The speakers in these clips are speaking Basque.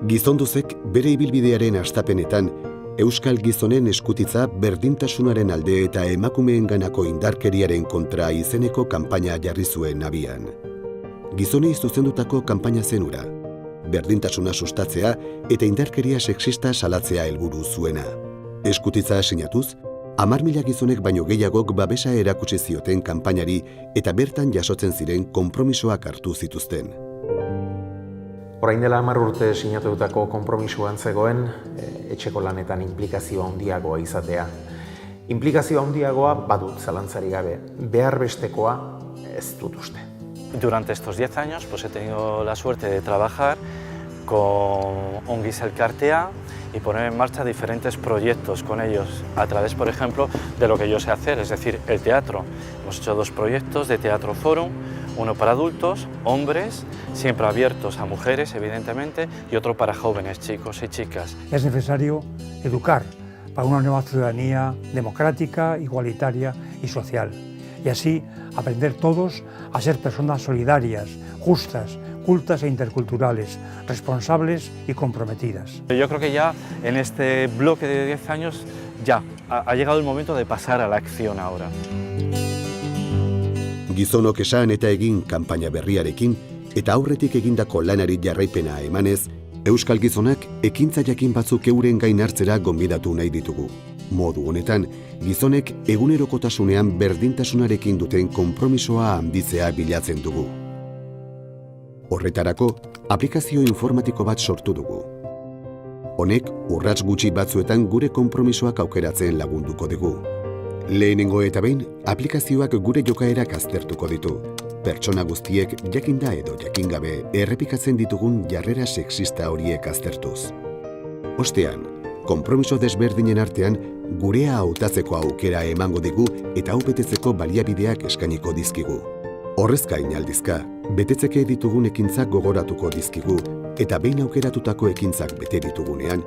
Gizonduzek bere ibilbidearen hastapenetan euskal gizonen eskutitza berdintasunaren alde eta emakumeenganako indarkeriaren kontra izeneko kanpaina jarri zuen abian. Gizonei zuzendutako kanpaina zenura, berdintasuna sustatzea eta indarkeria sexista salatzea helburu zuena. Eskutitza sinatuz, 10.000 gizonek baino gehiagok babesa erakutsi zioten kanpainari eta bertan jasotzen ziren konpromisoak hartu zituzten. Orain dela 10 urte sinatutako konpromisoan zegoen etxeko lanetan inplikazio handiagoa izatea. Inplikazio handiagoa badut zalantzarik gabe, behar bestekoa ez dut uste. Durante estos 10 años he tenido la suerte de trabajar con Ongiz Elkartea y poner en marcha diferentes proyectos con ellos, a través, por ejemplo, de lo que yo sé hacer, es decir, el teatro. Hemos hecho 2 proyectos de Teatro Forum, uno para adultos, hombres, siempre abiertos a mujeres, evidentemente, y otro para jóvenes, chicos y chicas. Es necesario educar para una nueva ciudadanía democrática, igualitaria y social, y así aprender todos a ser personas solidarias, justas, cultas e interculturales, responsables y comprometidas. Yo creo que ya en este bloque de 10 años ya ha llegado el momento de pasar a la acción ahora. Gizonok esan eta egin kanpaina berriarekin eta aurretik egindako lanari jarraipena emanez, euskal gizonak ekintza jakin batzuk euren gain hartzera gonbidatu nahi ditugu. Modu honetan, gizonek egunerokotasunean berdintasunarekin duten konpromisoa handitzea bilatzen dugu. Horretarako, aplikazio informatiko bat sortu dugu. Honek, urrats gutxi batzuetan gure konpromisoak aukeratzen lagunduko dugu. Lehenengo eta behin, aplikazioak gure jokaerak aztertuko ditu. Pertsona guztiek jakinda edo jakingabe errepikatzen ditugun jarrera sexista horiek aztertuz. Ostean, konpromiso desberdinen artean gurea hautatzeko aukera emango digu eta hau betetzeko baliabideak eskainiko dizkigu. Horrez gain aldizka, betetzeke ditugun ekintzak gogoratuko dizkigu eta behin aukeratutako ekintzak bete ditugunean,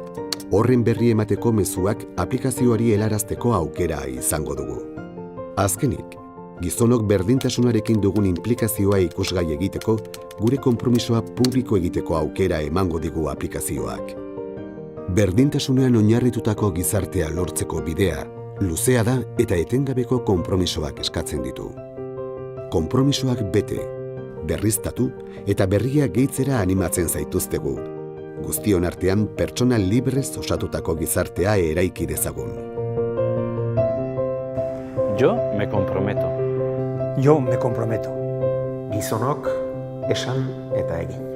horren berri emateko mezuak aplikazioari helarazteko aukera izango dugu. Azkenik, gizonok berdintasunarekin dugun inplikazioa ikusgai egiteko, gure konpromisoa publiko egiteko aukera emango digu aplikazioak. Berdintasunean oinarritutako gizartea lortzeko bidea, luzea da eta etengabeko konpromisoak eskatzen ditu. Konpromisoak bete, berriztatu eta berria gehitzera animatzen zaituztegu. Guztion artean pertsona librez osatutako gizartea eraiki dezagun. Yo me comprometo. Yo me comprometo. Gizonok esan eta egin.